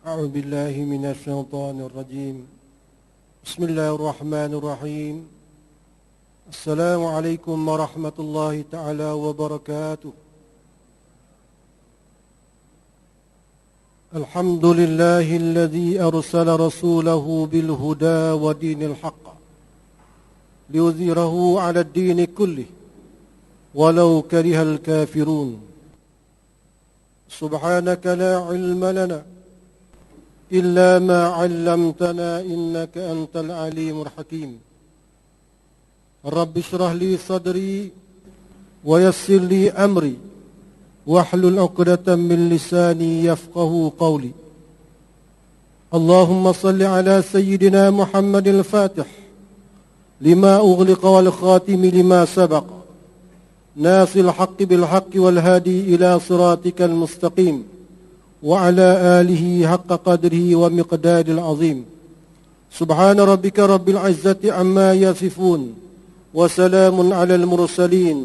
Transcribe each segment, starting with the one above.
أعوذ بالله من الشيطان الرجيم. بسم الله الرحمن الرحيم. السلام عليكم ورحمة الله تعالى وبركاته. الحمد لله الذي أرسل رسوله بالهدى ودين الحق ليظهره على الدين كله ولو كره الكافرون. سبحانك لا علم لنا إلا ما علمتنا إنك أنت العليم الحكيم. رب اشرح لي صدري ويسر لي أمري واحلل عقدة من لساني يفقه قولي. اللهم صل على سيدنا محمد الفاتح لما أغلق والخاتم لما سبق ناصر الحق بالحق والهادي إلى صراطك المستقيم وعلى آله حق قدره ومقدار العظيم. سبحان ربك رب العزة عما يصفون وسلام على المرسلين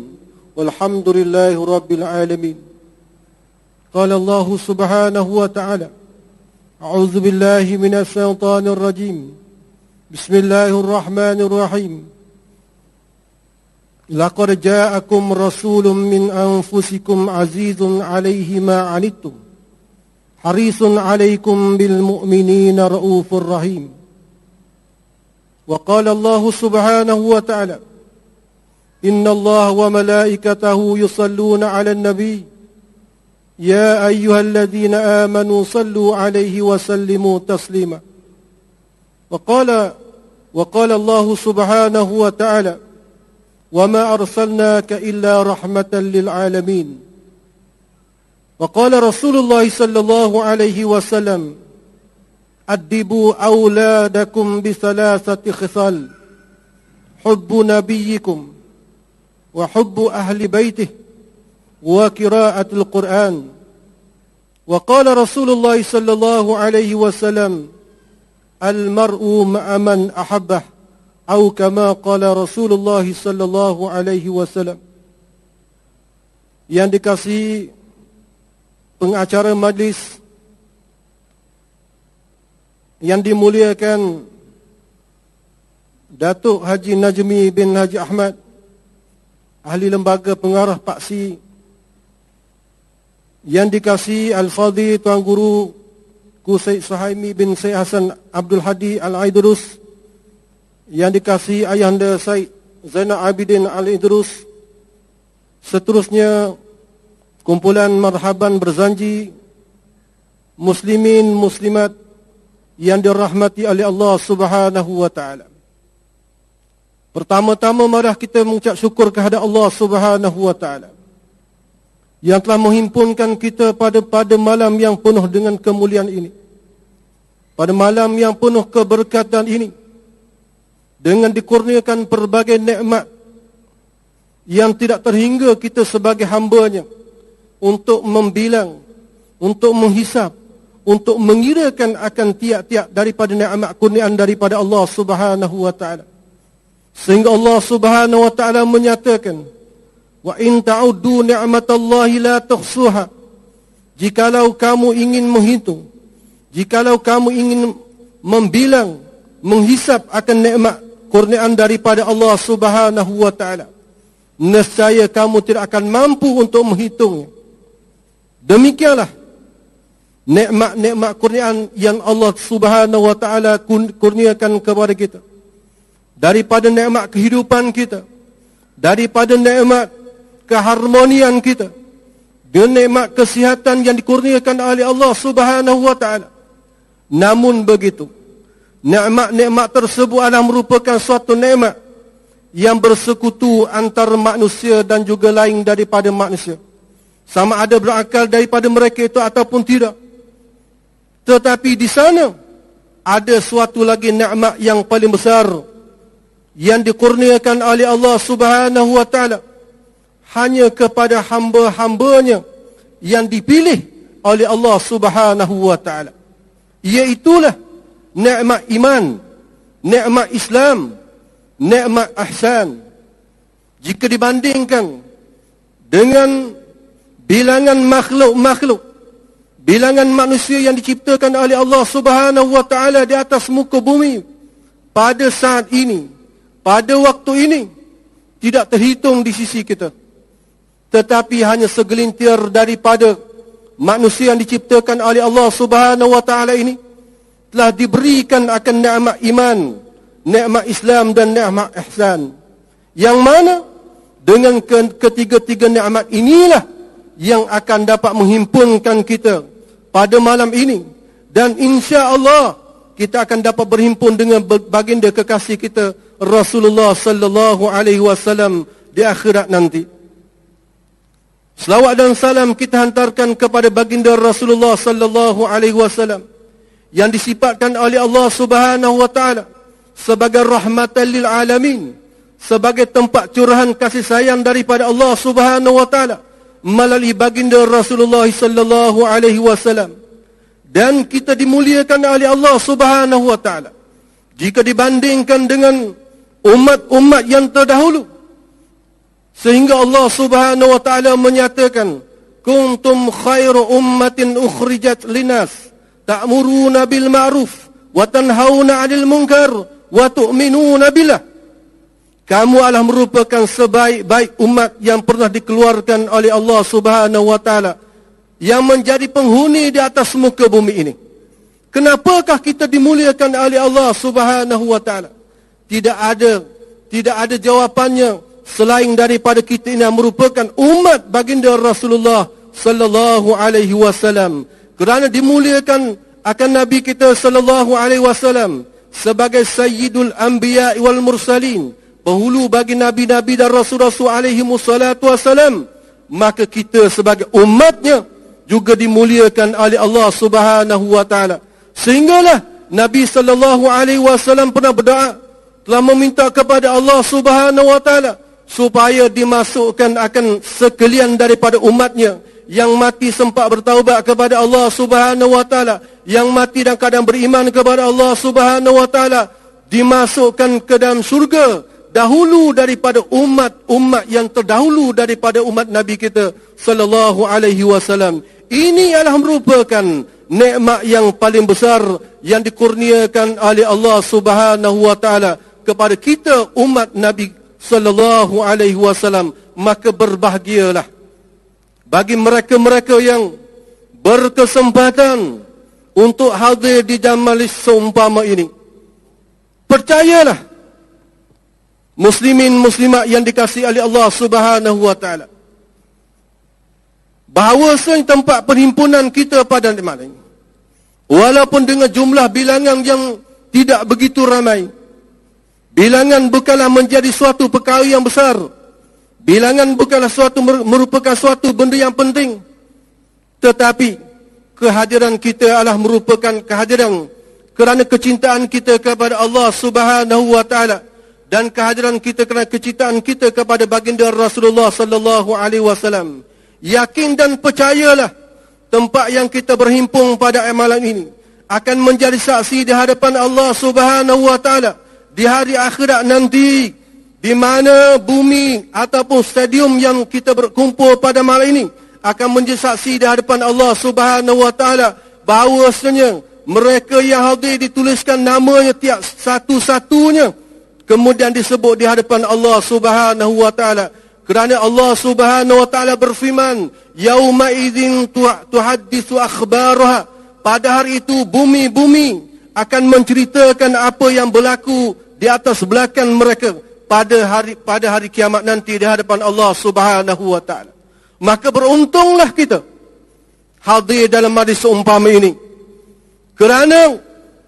والحمد لله رب العالمين. قال الله سبحانه وتعالى: أعوذ بالله من الشيطان الرجيم. بسم الله الرحمن الرحيم. لقد جاءكم رسول من أنفسكم عزيز عليه ما عنتم حريص عليكم بالمؤمنين رؤوف رحيم. وقال الله سبحانه وتعالى: إن الله وملائكته يصلون على النبي يا أيها الذين آمنوا صلوا عليه وسلموا تسليما. وقال الله سبحانه وتعالى: وما أرسلناك إلا رحمة للعالمين. وقال رسول الله صلى الله عليه وسلم: أدبوا أولادكم بثلاثة خصال: حب نبيكم وحب أهل بيته وقراءة القرآن. وقال رسول الله صلى الله عليه وسلم: المرء مع من أحبه، أو كما قال رسول الله صلى الله عليه وسلم. Yang dikasihi pengacara majlis, yang dimuliakan Datuk Haji Najmi bin Haji Ahmad, ahli lembaga pengarah Paksi, yang dikasihi Al-Fadhi Tuan Guru Syed Suhaimi bin Syed Hasan Abdul Hadi Al-Aidrus, yang dikasihi Ayahanda Syed Zainal Abidin Al-Idrus, seterusnya kumpulan marhaban berzanji, muslimin muslimat yang dirahmati oleh Allah Subhanahu wa taala. Pertama-tama marilah kita mengucap syukur kehadap Allah Subhanahu wa taala yang telah menghimpunkan kita pada malam yang penuh dengan kemuliaan ini. Pada malam yang penuh keberkatan ini, dengan dikurniakan pelbagai nikmat yang tidak terhingga kita sebagai hamba-Nya untuk membilang, untuk menghisap, untuk mengirakan akan tiap-tiap daripada nikmat kurniaan daripada Allah Subhanahu wa taala. Sehingga Allah Subhanahu wa taala menyatakan, wa in ta'uddu ni'matallahi la tuhsuha. Jikalau kamu ingin menghitung, jikalau kamu ingin membilang, menghisap akan nikmat kurniaan daripada Allah Subhanahu wa taala, nescaya kamu tidak akan mampu untuk menghitungnya. Demikianlah nikmat-nikmat kurniaan yang Allah Subhanahu wa taala kurniakan kepada kita. Daripada nikmat kehidupan kita, daripada nikmat keharmonian kita, dan nikmat kesihatan yang dikurniakan oleh Allah Subhanahu wa taala. Namun begitu, nikmat-nikmat tersebut adalah merupakan suatu nikmat yang bersekutu antara manusia dan juga lain daripada manusia. Sama ada berakal daripada mereka itu ataupun tidak. Tetapi di sana ada suatu lagi nikmat yang paling besar yang dikurniakan oleh Allah Subhanahu wa taala hanya kepada hamba-hambanya yang dipilih oleh Allah Subhanahu wa taala. Iaitulah nikmat iman, nikmat Islam, nikmat ihsan. Jika dibandingkan dengan bilangan makhluk-makhluk, bilangan manusia yang diciptakan oleh Allah Subhanahu wa taala di atas muka bumi pada saat ini, pada waktu ini, tidak terhitung di sisi kita. Tetapi hanya segelintir daripada manusia yang diciptakan oleh Allah Subhanahu wa taala ini telah diberikan akan nikmat iman, nikmat Islam dan nikmat ihsan. Yang mana dengan ketiga-tiga nikmat inilah yang akan dapat menghimpunkan kita pada malam ini, dan insya-Allah kita akan dapat berhimpun dengan baginda kekasih kita Rasulullah sallallahu alaihi wasallam di akhirat nanti. Selawat dan salam kita hantarkan kepada baginda Rasulullah sallallahu alaihi wasallam yang disifatkan oleh Allah Subhanahu wa taala sebagai rahmatan lil alamin, sebagai tempat curahan kasih sayang daripada Allah Subhanahu wa taala melalui baginda Rasulullah sallallahu alaihi wasallam. Dan kita dimuliakan oleh Allah Subhanahu wa taala jika dibandingkan dengan umat-umat yang terdahulu, sehingga Allah Subhanahu wa taala menyatakan, kuntum khairu ummatin ukhrijat linas ta'muruna bil ma'ruf wa tanhauna 'anil munkar wa tu'minuna billah. Kamu adalah merupakan sebaik-baik umat yang pernah dikeluarkan oleh Allah Subhanahu wa taala, yang menjadi penghuni di atas muka bumi ini. Kenapakah kita dimuliakan oleh Allah Subhanahu wa taala? Tidak ada jawapannya selain daripada kita ini yang merupakan umat baginda Rasulullah sallallahu alaihi wasallam. Kerana dimuliakan akan Nabi kita sallallahu alaihi wasallam sebagai sayyidul anbiya wal mursalin, penghulu bagi nabi-nabi dan rasul-rasul alaihi wassalatu wassalam, maka kita sebagai umatnya juga dimuliakan oleh Allah Subhanahu wa taala. Sehinggalah Nabi sallallahu alaihi wasallam pernah berdoa, telah meminta kepada Allah Subhanahu wa taala supaya dimasukkan akan sekalian daripada umatnya yang mati sempat bertaubat kepada Allah Subhanahu wa taala, yang mati dalam keadaan beriman kepada Allah Subhanahu wa taala, dimasukkan ke dalam syurga dahulu daripada umat-umat yang terdahulu daripada umat Nabi kita sallallahu alaihi wasallam. Ini adalah merupakan nikmat yang paling besar yang dikurniakan oleh Allah Subhanahu wa taala kepada kita umat Nabi sallallahu alaihi wasallam. Maka berbahagialah bagi mereka-mereka yang berkesempatan untuk hadir di majlis seumpama ini. Percayalah muslimin muslimat yang dikasihi oleh Allah Subhanahu wa taala, bahawasanya tempat perhimpunan kita pada malam ini, walaupun dengan jumlah bilangan yang tidak begitu ramai, bilangan bukanlah menjadi suatu perkara yang besar, bilangan bukanlah merupakan suatu benda yang penting, tetapi kehadiran kita adalah merupakan kehadiran kerana kecintaan kita kepada Allah Subhanahu wa taala, dan kehadiran kita kerana kecintaan kita kepada baginda Rasulullah sallallahu alaihi wasallam. Yakin dan percayalah, tempat yang kita berhimpun pada malam ini akan menjadi saksi di hadapan Allah Subhanahu wa taala di hari akhirat nanti, di mana bumi ataupun stadium yang kita berkumpul pada malam ini akan menjadi saksi di hadapan Allah Subhanahu wa taala bahawasanya mereka yang hadir dituliskan namanya tiap satu-satunya, kemudian disebut di hadapan Allah Subhanahu wa taala. Kerana Allah Subhanahu wa taala berfirman, yauma idzin tuhadditsu akhbaraha, pada hari itu bumi-bumi akan menceritakan apa yang berlaku di atas belakang mereka pada hari kiamat nanti di hadapan Allah Subhanahu wa taala. Maka beruntunglah kita hadir dalam majlis seumpama ini, kerana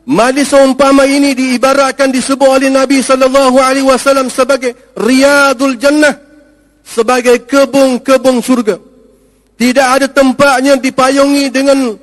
majlis seumpama ini diibaratkan, disebut oleh Nabi sallallahu alaihi wasallam sebagai riyadul jannah, sebagai kebun-kebun syurga. Tidak ada tempatnya dipayungi dengan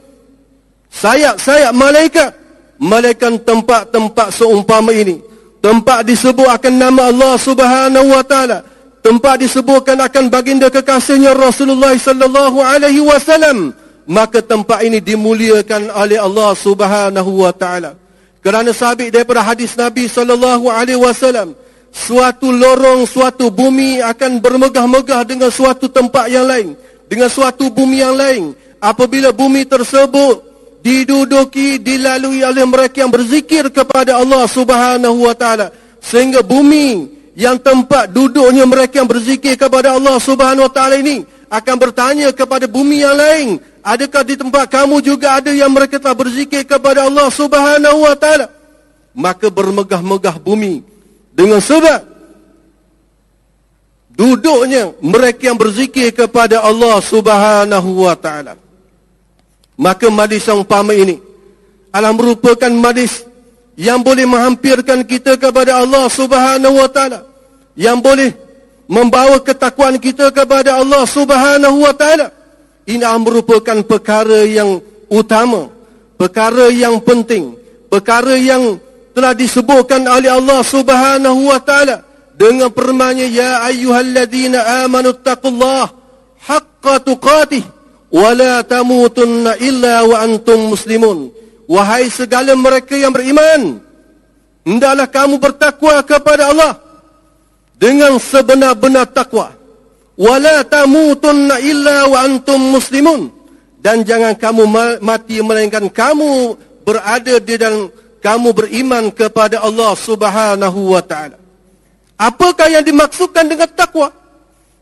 sayap-sayap malaikat, melainkan tempat-tempat seumpama ini. Tempat disebut akan nama Allah Subhanahu wa taala, tempat disebutkan akan baginda kekasihnya Rasulullah sallallahu alaihi wasallam, maka tempat ini dimuliakan oleh Allah Subhanahu wa taala. Kerana sabit daripada hadis Nabi sallallahu alaihi wasallam, suatu lorong, suatu bumi akan bermegah-megah dengan suatu tempat yang lain, dengan suatu bumi yang lain, apabila bumi tersebut diduduki, dilalui oleh mereka yang berzikir kepada Allah Subhanahu wa taala, sehingga bumi yang tempat duduknya mereka yang berzikir kepada Allah Subhanahu wa taala ini akan bertanya kepada bumi yang lain, adakah di tempat kamu juga ada yang mereka telah berzikir kepada Allah Subhanahu wa taala? Maka bermegah-megah bumi dengan sebab duduknya mereka yang berzikir kepada Allah Subhanahu wa taala. Maka majlis yang umpama ini adalah merupakan majlis yang boleh menghampirkan kita kepada Allah Subhanahu wa taala, yang boleh membawa ketakwaan kita kepada Allah Subhanahu wa taala. Ini merupakan perkara yang utama, perkara yang penting, perkara yang telah disebutkan oleh Allah Subhanahu wa taala dengan firman-Nya, ya ayyuhalladzina amanu taqullaha haqqa tuqatih wa la tamutunna illa wa antum muslimun. Wahai segala mereka yang beriman, hendaklah kamu bertakwa kepada Allah dengan sebenar-benar takwa. Wa la tamutunna illa wa antum muslimun. Dan jangan kamu mati melainkan kamu berada di dalam kamu beriman kepada Allah Subhanahu wa taala. Apakah yang dimaksudkan dengan takwa?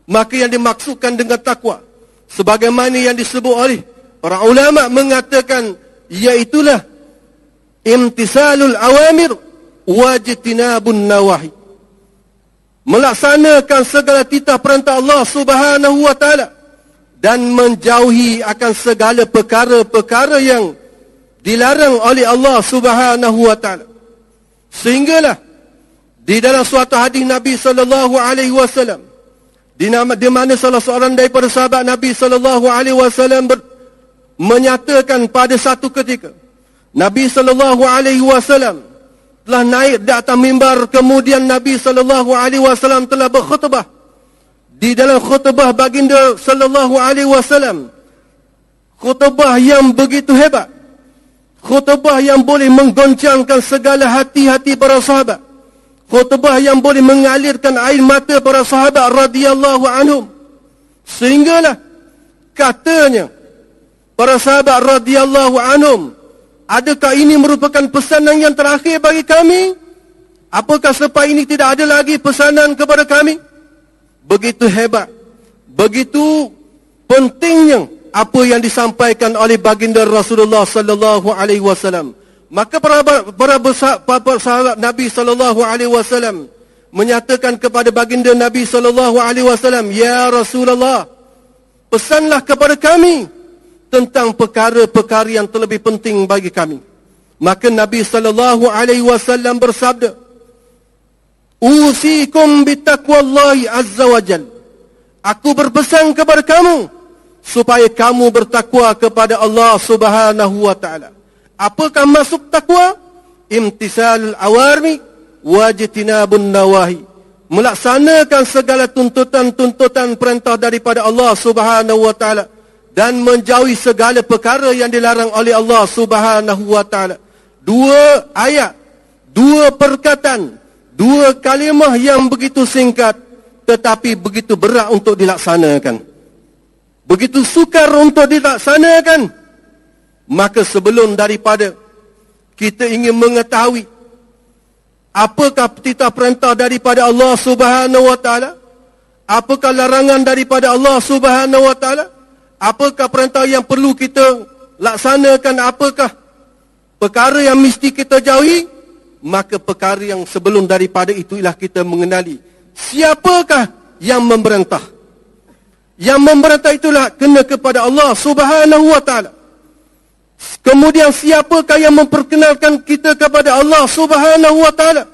Maka yang dimaksudkan dengan takwa, sebagaimana yang disebut oleh para ulama mengatakan, iaitulah imtisalul awamir wajtinabun nawahi. Melaksanakan segala titah perintah Allah Subhanahu wa taala dan menjauhi akan segala perkara-perkara yang dilarang oleh Allah Subhanahu wa taala. Sehinggalah di dalam suatu hadis Nabi sallallahu alaihi wasallam, di mana salah seorang daripada sahabat Nabi sallallahu alaihi wasallam menyatakan pada satu ketika Nabi sallallahu alaihi wasallam telah naik di atas mimbar, kemudian Nabi sallallahu alaihi wasallam telah berkhutbah. Di dalam khutbah baginda sallallahu alaihi wasallam, khutbah yang begitu hebat, khutbah yang boleh menggoncangkan segala hati-hati para sahabat, khutbah yang boleh mengalirkan air mata para sahabat radhiyallahu anhum. Sehinggalah katanya para sahabat radhiyallahu anhum, adakah ini merupakan pesanan yang terakhir bagi kami? Apakah selepas ini tidak ada lagi pesanan kepada kami? Begitu hebat, begitu pentingnya apa yang disampaikan oleh baginda Rasulullah sallallahu alaihi wasallam. Maka para sahabat Nabi sallallahu alaihi wasallam menyatakan kepada baginda Nabi sallallahu alaihi wasallam, ya Rasulullah, pesanlah kepada kami tentang perkara-perkara yang terlebih penting bagi kami. Maka Nabi sallallahu alaihi wasallam bersabda, usikum bitaqwallahi azza wajal. Aku berpesan kepada kamu supaya kamu bertakwa kepada Allah Subhanahu wa taala. Apakah masuk takwa? Imtisalul awarmi wajtinabun nawahi. Melaksanakan segala tuntutan-tuntutan perintah daripada Allah Subhanahu wa taala dan menjauhi segala perkara yang dilarang oleh Allah Subhanahu wa taala. Dua ayat, dua perkataan, dua kalimah yang begitu singkat tetapi begitu berat untuk dilaksanakan, begitu sukar untuk dilaksanakan. Maka sebelum daripada kita ingin mengetahui apakah titah perintah daripada Allah Subhanahu wa taala, apakah larangan daripada Allah Subhanahu wa taala, apakah perintah yang perlu kita laksanakan, apakah perkara yang mesti kita jauhi, maka perkara yang sebelum daripada itu ialah kita mengenali siapakah yang memerintah. Yang memerintah itulah kena kepada Allah Subhanahu wa taala. Kemudian siapakah yang memperkenalkan kita kepada Allah Subhanahu wa taala?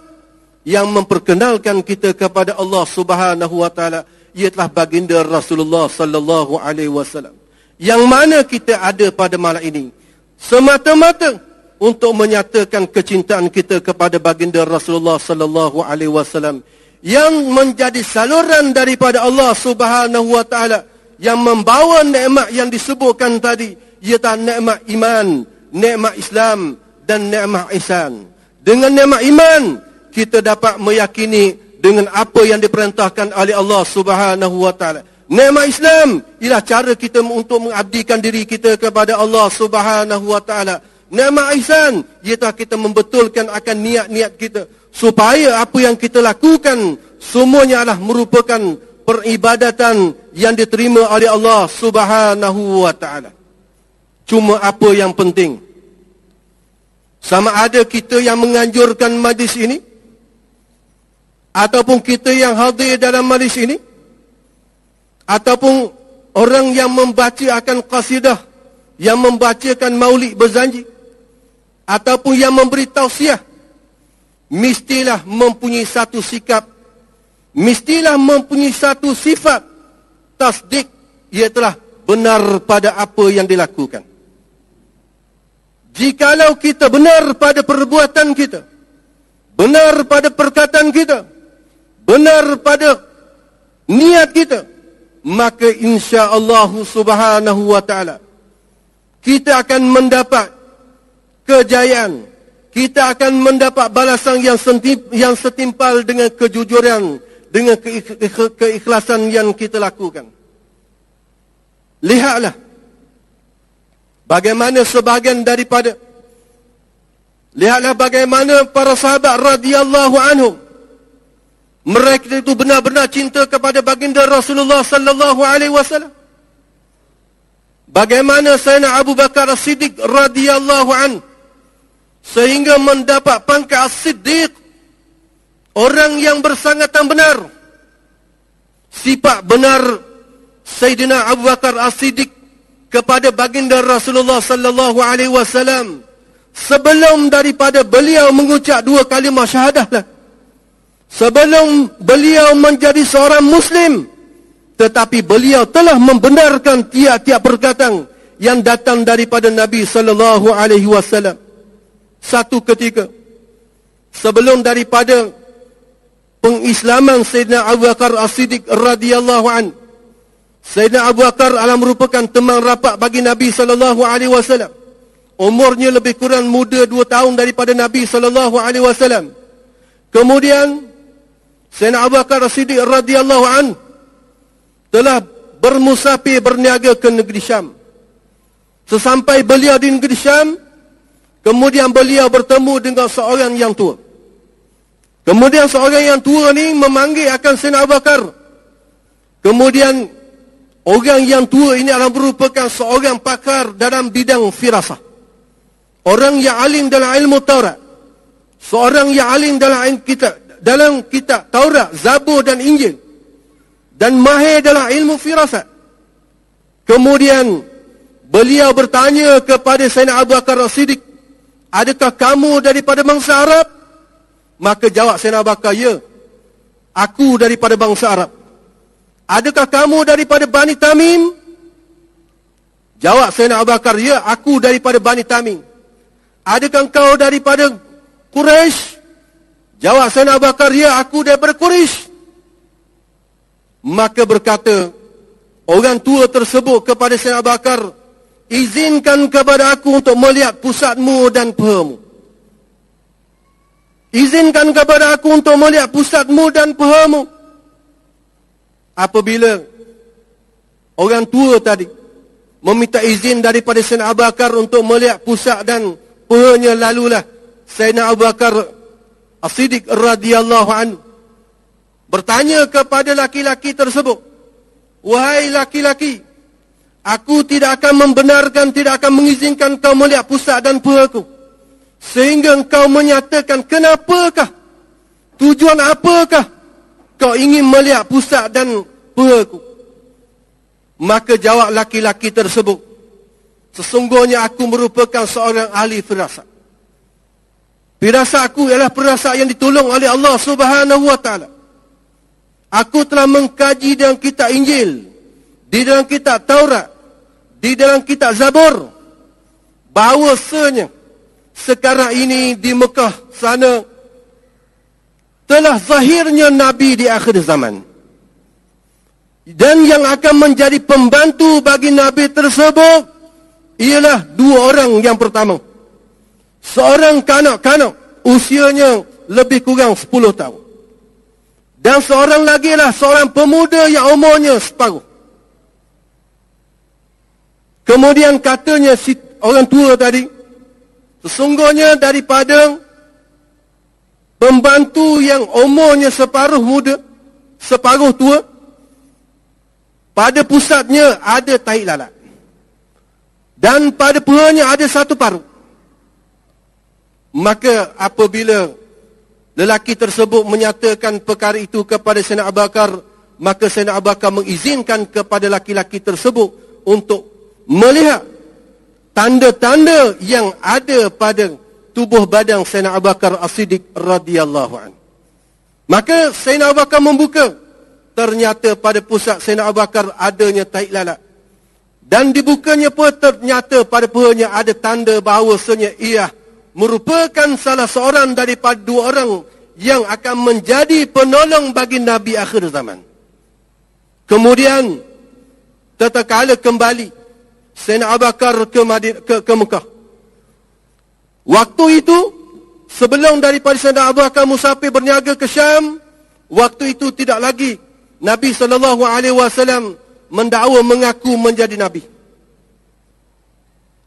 Yang memperkenalkan kita kepada Allah Subhanahu wa taala ialah baginda Rasulullah sallallahu alaihi wasallam. Yang mana kita ada pada malam ini semata-mata untuk menyatakan kecintaan kita kepada baginda Rasulullah sallallahu alaihi wasallam, yang menjadi saluran daripada Allah Subhanahu wa taala yang membawa nikmat yang disebutkan tadi, iaitu nikmat iman, nikmat Islam dan nikmat ihsan. Dengan nikmat iman kita dapat meyakini dengan apa yang diperintahkan oleh Allah Subhanahu wa taala. Nikmat Islam ialah cara kita untuk mengabdikan diri kita kepada Allah Subhanahu wa taala. Nikmat ihsan iaitu kita membetulkan akan niat-niat kita supaya apa yang kita lakukan semuanya adalah merupakan peribadatan yang diterima oleh Allah Subhanahu wa taala. Cuma apa yang penting, sama ada kita yang menganjurkan majlis ini ataupun kita yang hadir dalam majlis ini, ataupun orang yang membaca akan qasidah, yang membacakan maulid berzanji, ataupun yang memberi tausiah, mestilah mempunyai satu sikap, mestilah mempunyai satu sifat tasdik, ialah benar pada apa yang dilakukan. Jikalau kita benar pada perbuatan kita, benar pada perkataan kita, benar pada niat kita, maka insya-Allah Subhanahu wa taala kita akan mendapat kejayaan, kita akan mendapat balasan yang setimpal dengan kejujuran, dengan keikhlasan yang kita lakukan. Lihatlah bagaimana bagaimana para sahabat radhiyallahu anhum, mereka itu benar-benar cinta kepada baginda Rasulullah sallallahu alaihi wasallam. Bagaimana Sayyidina Abu Bakar As-Siddiq radhiyallahu anhu sehingga mendapat pangkat As-Siddiq, orang yang bersangatan benar. Sifat benar Sayyidina Abu Bakar As-Siddiq kepada baginda Rasulullah sallallahu alaihi wasallam sebelum daripada beliau mengucap dua kalimah syahadah, sebelum beliau menjadi seorang muslim, tetapi beliau telah membenarkan tiap-tiap perkataan yang datang daripada Nabi sallallahu alaihi wasallam. Satu ketika sebelum daripada pengislaman Sayyidina Abu Bakar As-Siddiq radhiyallahu anhu, Sayyidina Abu Bakar adalah merupakan teman rapat bagi Nabi sallallahu alaihi wasallam. Umurnya lebih kurang muda 2 tahun daripada Nabi sallallahu alaihi wasallam. Kemudian Sayyidina Abu Bakar As-Siddiq radhiyallahu anhu telah bermusafir berniaga ke negeri Syam. Sesampai beliau di negeri Syam, kemudian beliau bertemu dengan seorang yang tua. Kemudian seorang yang tua ni memanggil akan Sayyidina Abu Bakar. Kemudian orang yang tua ini adalah merupakan seorang pakar dalam bidang firasah, orang yang alim dalam ilmu Taurat, seorang yang alim dalam kitab Taurat, Zabur dan Injil, dan mahir dalam ilmu firasat. Kemudian beliau bertanya kepada Sayyidina Abu Bakar As-Siddiq, adakah kamu daripada bangsa Arab? Maka jawab Sayyidina Abu Bakar, ya, aku daripada bangsa Arab. Adakah kamu daripada Bani Tamim? Jawab Sayyidina Abu Bakar, ya, aku daripada Bani Tamim. Adakah engkau daripada Quraisy? Jawab Sayyidina Abu Bakar, ya, aku daripada Quraisy. Maka berkata orang tua tersebut kepada Sayyidina Abu Bakar, izinkan kepada aku untuk melihat pusatmu dan pehamu. Izinkan kepada aku untuk melihat pusatmu dan pehamu. Apabila orang tua tadi meminta izin daripada Sayyidina Abu Bakar untuk melihat pusat dan pehanya, lalulah Sayyidina Abu Bakar As-Siddiq radhiyallahu anhu bertanya kepada laki-laki tersebut, wahai laki-laki, aku tidak akan membenarkan, tidak akan mengizinkan kau melihat pusat dan pehaku sehingga engkau menyatakan kenapakah, tujuan apakah kau ingin melihat pusat dan pehaku. Maka jawab laki-laki tersebut, sesungguhnya aku merupakan seorang ahli firasat. Firasat aku ialah firasat yang ditolong oleh Allah Subhanahu wa taala. Aku telah mengkaji dalam kitab Injil, di dalam kitab Taurat, di dalam kitab Zabur, bahawasanya sekarang ini di Mekah sana telah zahirnya Nabi di akhir zaman. Dan yang akan menjadi pembantu bagi Nabi tersebut ialah 2 orang. Yang pertama, seorang kanak-kanak usianya lebih kurang 10 tahun. Dan seorang lagi adalah seorang pemuda yang umurnya separuh. Kemudian katanya si orang tua tadi, sesungguhnya daripada pembantu yang umurnya separuh muda, separuh tua, pada pusatnya ada tahi lalat. Dan pada pahanya ada satu paruh. Maka apabila lelaki tersebut menyatakan perkara itu kepada Sayyidina Abu Bakar, maka Sayyidina Abu Bakar mengizinkan kepada laki-laki tersebut untuk melihat tanda-tanda yang ada pada tubuh badan Sayyidina Abu Bakar As-Siddiq radhiyallahu anhu. Maka Sayyidina Abu Bakar membuka, ternyata pada pusat Sayyidina Abu Bakar adanya tahi lalat. Dan dibukanya pun ternyata pada pahanya ada tanda bahawasanya ia merupakan salah seorang daripada dua orang yang akan menjadi penolong bagi Nabi akhir zaman. Kemudian tatkala kembali Sayyidina Abu Bakar ke Mekah. Waktu itu sebelum daripada Sayyidina Abu Bakar musafir berniaga ke Syam, waktu itu tidak lagi Nabi SAW mendakwa mengaku menjadi Nabi.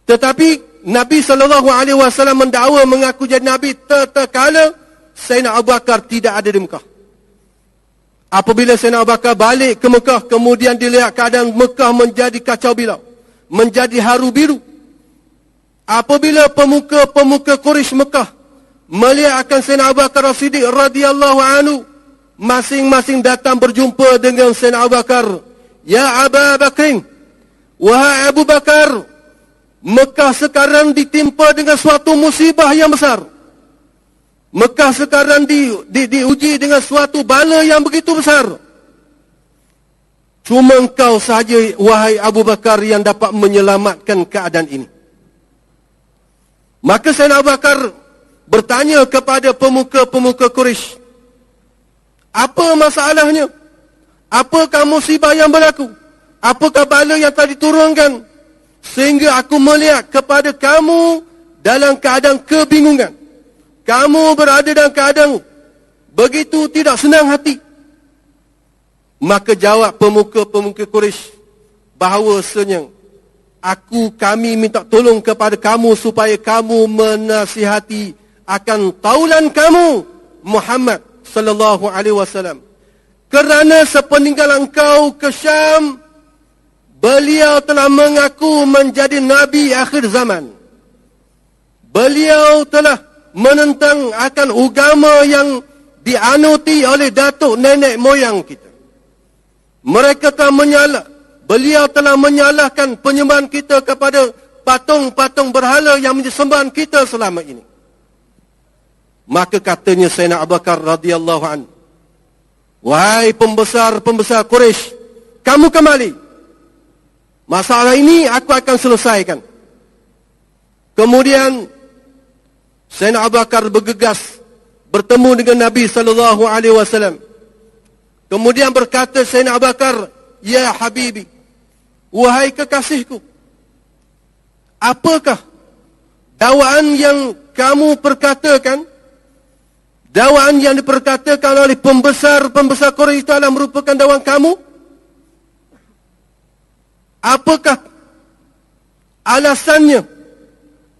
Tetapi Nabi SAW mendakwa mengaku jadi Nabi tatkala Sayyidina Abu Bakar tidak ada di Mekah. Apabila Sayyidina Abu Bakar balik ke Mekah, kemudian dilihat keadaan Mekah menjadi kacau bilau, menjadi haru biru. Apabila pemuka-pemuka Quraisy Mekah melihat akan Sayyidina Abu Bakar As-Siddiq radhiyallahu anhu, masing-masing datang berjumpa dengan Sayyidina Abu Bakar. Ya Abu Bakrin, wahai Abu Bakar, Mekah sekarang ditimpa dengan suatu musibah yang besar. Mekah sekarang diuji dengan suatu bala yang begitu besar. Cuma engkau sahaja, wahai Abu Bakar, yang dapat menyelamatkan keadaan ini. Maka Sayyidina Abu Bakar bertanya kepada pemuka-pemuka Quraisy, apa masalahnya? Apakah musibah yang berlaku? Apakah bala yang telah diturunkan? Sehingga aku melihat kepada kamu dalam keadaan kebingungan. Kamu berada dalam keadaan begitu tidak senang hati. Maka jawab pemuka-pemuka Quraisy bahawasanya kami minta tolong kepada kamu supaya kamu menasihati akan taulan kamu Muhammad sallallahu alaihi wasallam. Kerana sepeninggalan engkau ke Syam, beliau telah mengaku menjadi Nabi akhir zaman. Beliau telah menentang akan agama yang dianuti oleh datuk nenek moyang kita. Beliau telah menyalahkan penyembahan kita kepada patung-patung berhala yang menjadi sembahan kita selama ini. Maka katanya Sayyidina Abu Bakar radhiyallahu anhu, wahai pembesar-pembesar Quraisy, kamu kembali. Masalah ini aku akan selesaikan. Kemudian Sayyidina Abu Bakar bergegas bertemu dengan Nabi SAW. Kemudian berkata Sayyidina Abu Bakar, ya Habibi, wahai kekasihku, apakah dakwaan yang kamu perkatakan? Dakwaan yang diperkatakan oleh pembesar-pembesar Quraisy itu adalah merupakan dakwaan kamu? Apakah alasannya?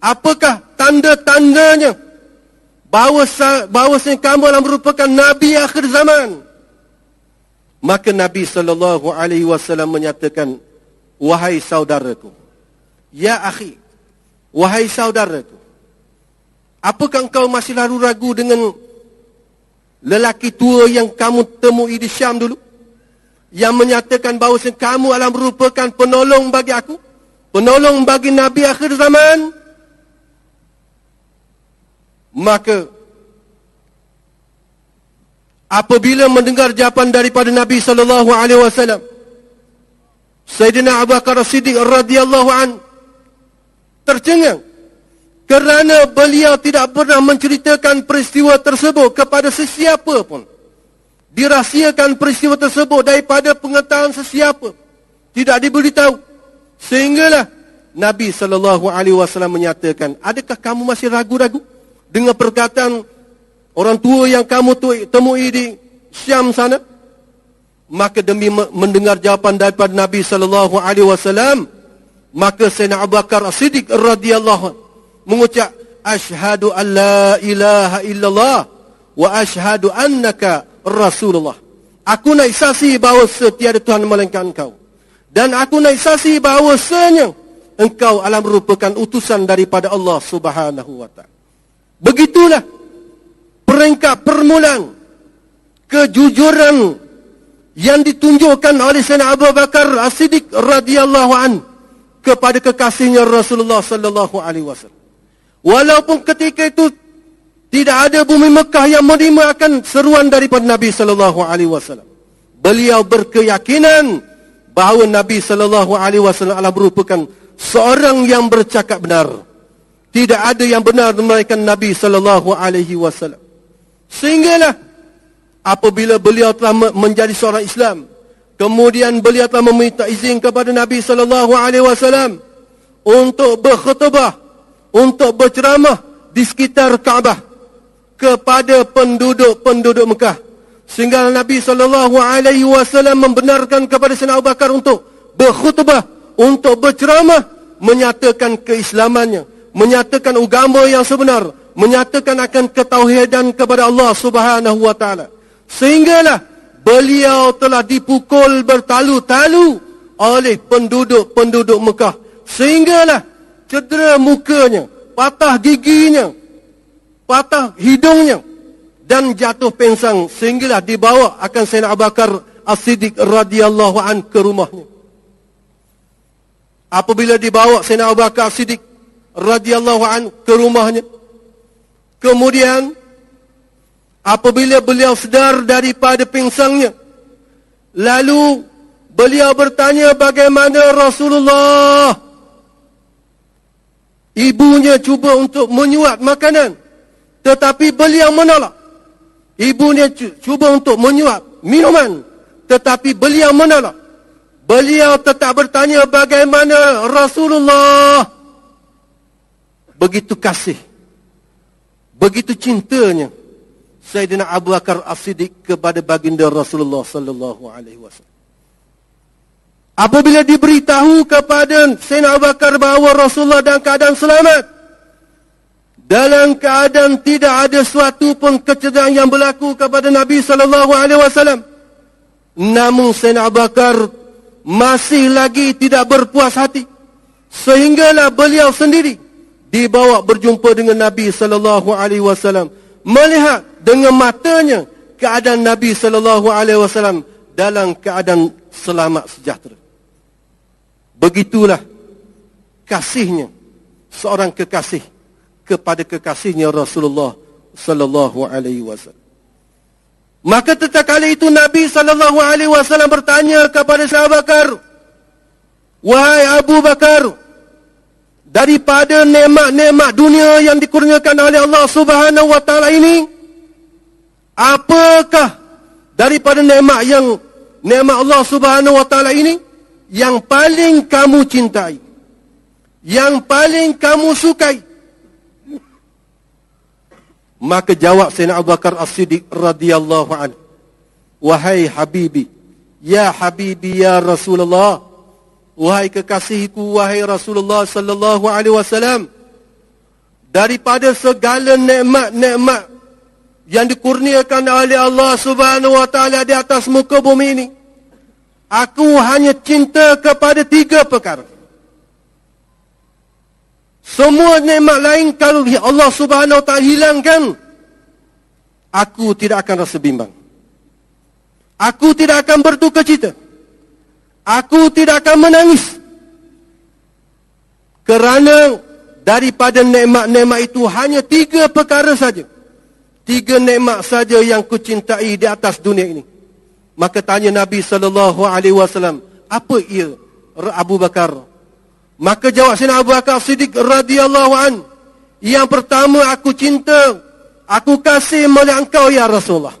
Apakah tanda-tandanya bahawasanya kamu adalah merupakan Nabi akhir zaman? Maka Nabi SAW menyatakan, wahai saudaraku, ya akhi, wahai saudaraku, apakah engkau masih ragu-ragu dengan lelaki tua yang kamu temui di Syam dulu, yang menyatakan bahawa kamu adalah merupakan penolong bagi aku, penolong bagi Nabi akhir zaman? Maka apabila mendengar jawapan daripada Nabi SAW, Sayyidina Abu Bakar As-Siddiq radhiyallahu anhu tercengang, kerana beliau tidak pernah menceritakan peristiwa tersebut kepada sesiapa pun. Dirahsiakan peristiwa tersebut daripada pengetahuan sesiapa, tidak diberitahu. Sehinggalah Nabi SAW menyatakan, adakah kamu masih ragu-ragu dengan perkataan orang tua yang kamu temui di Syam sana? Maka demi mendengar jawapan daripada Nabi SAW, Maka Sayyidina Abu Bakar As-Siddiq radhiyallahu anhu mengucap, asyhadu an la ilaha illallah wa asyhadu annaka Rasulullah. Aku nak saksi bahawa setiada Tuhan melainkan Engkau. Dan aku nak saksi bahawasanya Engkau adalah merupakan utusan daripada Allah Subhanahu wa ta'ala. Begitulah peringkat permulaan kejujuran yang ditunjukkan oleh Sayyidina Abu Bakar As-Siddiq radhiyallahu anhu kepada kekasihnya Rasulullah sallallahu alaihi wasallam. Walaupun ketika itu tidak ada bumi Mekah yang menerima akan seruan daripada Nabi sallallahu alaihi wasallam. Beliau berkeyakinan bahawa Nabi sallallahu alaihi wasallam adalah merupakan seorang yang bercakap benar. Tidak ada yang benar melainkan Nabi sallallahu alaihi wasallam. Sehinggalah apabila beliau telah menjadi seorang Islam, kemudian beliau telah meminta izin kepada Nabi sallallahu alaihi wasallam untuk berkhutbah, untuk berceramah di sekitar Kaabah kepada penduduk-penduduk Mekah. Sehingga Nabi sallallahu alaihi wasallam membenarkan kepada Sayyidina Abu Bakar untuk berkhutbah, untuk berceramah, menyatakan keislamannya, menyatakan agama yang sebenar, menyatakan akan ketauhidan kepada Allah Subhanahu wa taala. Sehinggalah beliau telah dipukul bertalu-talu oleh penduduk-penduduk Mekah. Sehinggalah cedera mukanya, patah giginya, patah hidungnya dan jatuh pingsang. Sehinggalah dibawa akan Sayyidina Abu Bakar As-Siddiq radhiyallahu an ke rumahnya. Apabila dibawa Sayyidina Abu Bakar As-Siddiq radhiyallahu an ke rumahnya, kemudian apabila beliau sedar daripada pingsangnya, lalu beliau bertanya bagaimana Rasulullah. Ibunya cuba untuk menyuap makanan, tetapi beliau menolak. Ibunya cuba untuk menyuap minuman, tetapi beliau menolak. Beliau tetap bertanya bagaimana Rasulullah. Begitu kasih, begitu cintanya Sayyidina Abu Bakar As-Siddiq kepada baginda Rasulullah sallallahu alaihi wasallam. Apabila diberitahu kepada Sayyidina Abu Bakar bahawa Rasulullah dalam keadaan selamat, dalam keadaan tidak ada suatu pun kecederaan yang berlaku kepada Nabi sallallahu alaihi wasallam, namun Sayyidina Abu Bakar masih lagi tidak berpuas hati, sehinggalah beliau sendiri dibawa berjumpa dengan Nabi sallallahu alaihi wasallam, melihat dengan matanya keadaan Nabi sallallahu alaihi wasallam dalam keadaan selamat sejahtera. Begitulah kasihnya seorang kekasih kepada kekasihnya Rasulullah sallallahu alaihi wasallam. Maka tatkala itu Nabi sallallahu alaihi wasallam bertanya kepada Abu Bakar, "Wahai Abu Bakar, daripada nikmat-nikmat dunia yang dikurniakan oleh Allah Subhanahu wa taala ini, apakah daripada nikmat Allah Subhanahu wa taala ini yang paling kamu cintai, yang paling kamu sukai?" Maka jawab Sayyidina Abu Bakar As-Siddiq radhiyallahu anhu, "Wahai Habibi, ya Habibi ya Rasulullah, wahai kekasihku, wahai Rasulullah sallallahu alaihi wasallam, daripada segala nikmat-nikmat yang dikurniakan oleh Allah Subhanahu wa taala di atas muka bumi ini, aku hanya cinta kepada 3 perkara. Semua nikmat lain kalau Allah Subhanahu wa taala hilangkan, aku tidak akan rasa bimbang. Aku tidak akan berduka cita. Aku tidak akan menangis. Kerana daripada nikmat-nikmat itu hanya 3 perkara saja. 3 nikmat saja yang kucintai di atas dunia ini." Maka tanya Nabi sallallahu alaihi wasallam, "Apa ia Abu Bakar?" Maka jawab Sayyidina Abu Bakar Siddiq radhiyallahu an, "Yang pertama, aku cinta, aku kasih melihat engkau ya Rasulullah.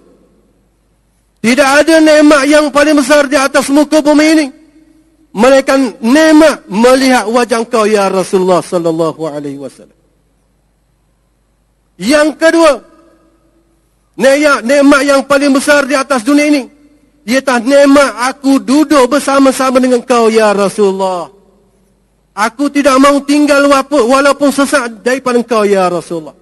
Tidak ada nikmat yang paling besar di atas muka bumi ini melainkan nikmat melihat wajah engkau ya Rasulullah sallallahu alaihi wasallam. Yang kedua, nikmat yang paling besar di atas dunia ini ialah nikmat aku duduk bersama-sama dengan engkau ya Rasulullah. Aku tidak mau tinggal walaupun sesaat daripada engkau ya Rasulullah.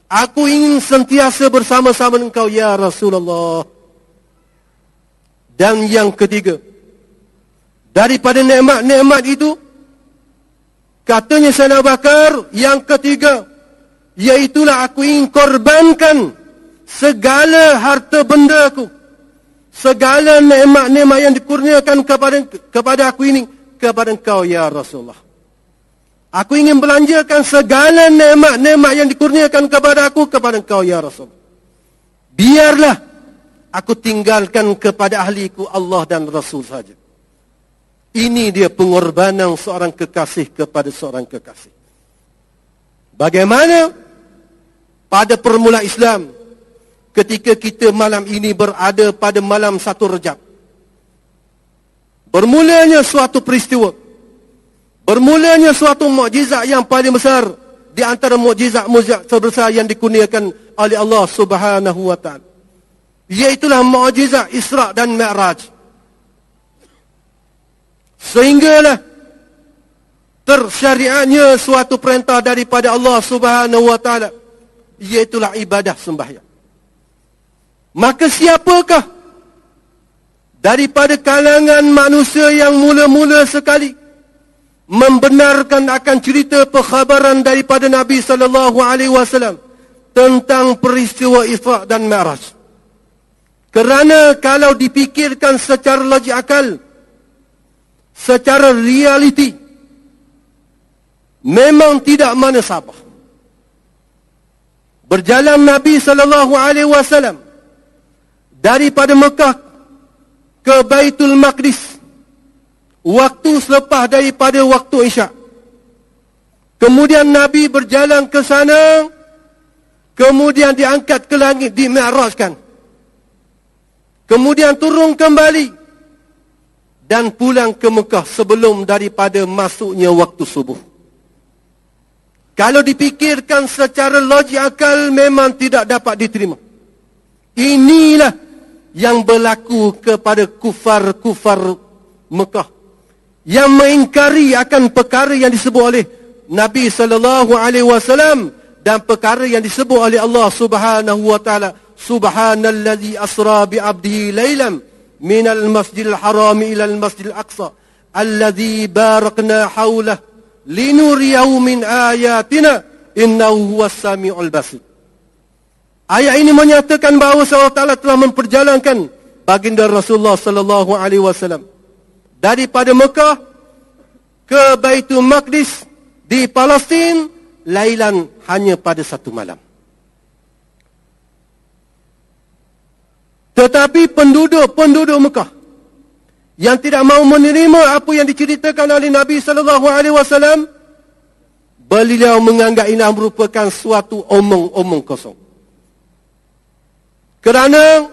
Aku ingin sentiasa bersama-sama engkau ya Rasulullah. Dan yang ketiga, daripada nikmat-nikmat itu, katanya Sayyidina Abu Bakar, yang ketiga, iaitulah aku ingin korbankan segala harta bendaku, segala nikmat-nikmat yang dikurniakan kepada aku ini, kepada engkau ya Rasulullah. Aku ingin belanjakan segala nikmat-nikmat yang dikurniakan kepada aku kepada engkau ya Rasulullah. Biarlah aku tinggalkan kepada ahliku Allah dan Rasul saja. Ini dia pengorbanan seorang kekasih kepada seorang kekasih. Bagaimana pada permulaan Islam ketika kita malam ini berada pada malam 1 Rejab. Bermulanya suatu peristiwa. Bermulanya suatu mukjizat yang paling besar di antara mukjizat-mukjizat terbesar yang dikurniakan oleh Allah Subhanahu wa taala. Iaitulah mukjizat Isra dan Mi'raj. Sehinggalah tersyariatnya suatu perintah daripada Allah Subhanahu wa taala, iaitulah ibadah sembahyang. Maka siapakah daripada kalangan manusia yang mula-mula sekali membenarkan akan cerita perkhabaran daripada Nabi sallallahu alaihi wasallam tentang peristiwa Isra dan Mi'raj? Kerana kalau dipikirkan secara logik akal, secara realiti, memang tidak mana sabah. Berjalan Nabi sallallahu alaihi wasallam daripada Mekah ke Baitul Maqdis waktu selepas daripada waktu Isyak. Kemudian Nabi berjalan ke sana, kemudian diangkat ke langit, di-mi'rajkan. Kemudian turun kembali dan pulang ke Mekah sebelum daripada masuknya waktu subuh. Kalau dipikirkan secara logik akal, memang tidak dapat diterima. Inilah yang berlaku kepada kufar-kufar Mekah yang mengingkari akan perkara yang disebut oleh Nabi sallallahu alaihi wasallam dan perkara yang disebut oleh Allah Subhanahu wa taala, subhanallazi asra bi 'abdihi lailan minal masjidil haram ila al masjidil aqsa allazi barakna haulahu linuriyahu min ayatina innahu huwas samiul basir. Ayat ini menyatakan bahawa Allah Taala telah memperjalankan baginda Rasulullah sallallahu alaihi wasallam daripada Mekah ke Baitul Maqdis di Palestin lailan, hanya pada satu malam. Tetapi penduduk Mekah yang tidak mahu menerima apa yang diceritakan oleh Nabi sallallahu alaihi wasallam, beliau menganggap ini merupakan suatu omong-omong kosong. Kerana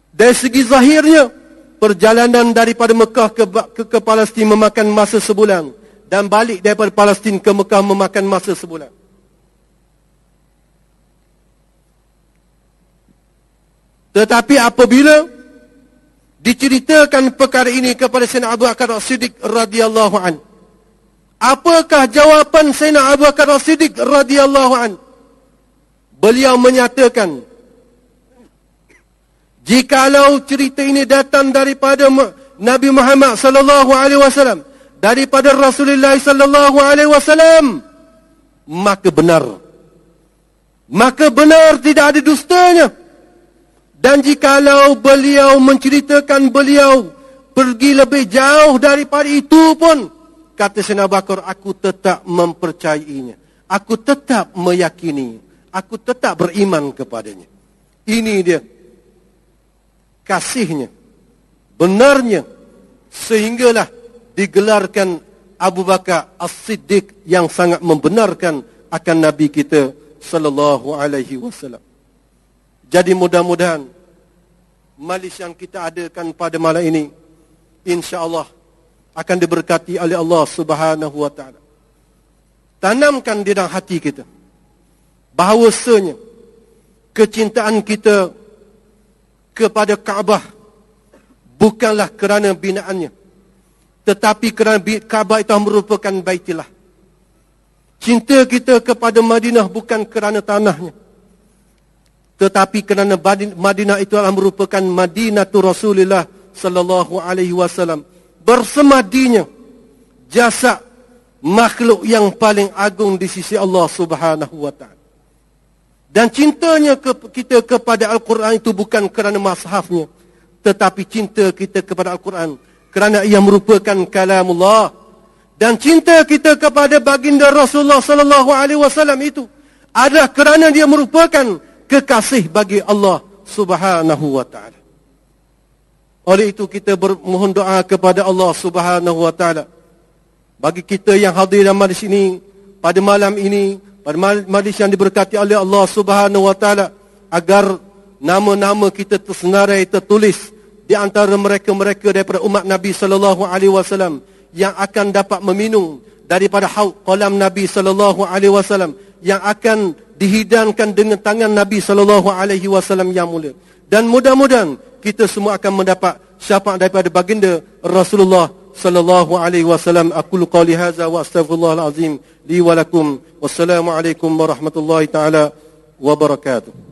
dari segi zahirnya, perjalanan daripada Mekah ke Palestin memakan masa sebulan, dan balik daripada Palestin ke Mekah memakan masa sebulan. Tetapi apabila diceritakan perkara ini kepada Sayyidina Abu Bakar As-Siddiq radhiyallahu an, apakah jawapan Sayyidina Abu Bakar As-Siddiq radhiyallahu an? Beliau menyatakan, jikalau cerita ini datang daripada Nabi Muhammad sallallahu alaihi wasallam, daripada Rasulullah sallallahu alaihi wasallam, maka benar. Maka benar, tidak ada dustanya. Dan jikalau beliau menceritakan beliau pergi lebih jauh daripada itu pun, kata Sayyidina Abu Bakar, aku tetap mempercayainya. Aku tetap meyakini. Aku tetap beriman kepadanya. Ini dia kasihnya, benarnya, sehinggalah digelarkan Abu Bakar As-Siddiq yang sangat membenarkan akan Nabi kita sallallahu alaihi wasallam. Jadi mudah-mudahan majlis yang kita adakan pada malam ini insya-Allah akan diberkati oleh Allah Subhanahu wa taala. Tanamkan di dalam hati kita bahawasanya kecintaan kita kepada Kaabah bukanlah kerana binaannya, tetapi kerana Kaabah itu merupakan Baitillah. Cinta kita kepada Madinah bukan kerana tanahnya, tetapi kerana Madinah itu adalah merupakan Madinatul Rasulullah sallallahu alaihi wasallam, bersemadinya jasad makhluk yang paling agung di sisi Allah Subhanahu wa taala. Dan cintanya kita kepada Al-Quran itu bukan kerana mashafnya, tetapi cinta kita kepada Al-Quran kerana ia merupakan kalamullah. Dan cinta kita kepada baginda Rasulullah sallallahu alaihi wasallam itu adalah kerana dia merupakan kekasih bagi Allah Subhanahu wa taala. Oleh itu kita bermohon doa kepada Allah Subhanahu wa taala bagi kita yang hadir dalam majlis ini pada malam ini, pada majlis yang diberkati oleh Allah Subhanahu wa taala, agar nama-nama kita tersenarai tertulis di antara mereka-mereka daripada umat Nabi sallallahu alaihi wasallam yang akan dapat meminum daripada haud qalam Nabi sallallahu alaihi wasallam, yang akan dihidangkan dengan tangan Nabi sallallahu alaihi wasallam yang mulia. Dan mudah-mudahan kita semua akan mendapat syafaat daripada baginda Rasulullah sallallahu alaihi wasallam. Aqulu qali hadza wa astaghfirullahal azim li wa lakum. Wassalamu alaikum warahmatullahi taala wabarakatuh.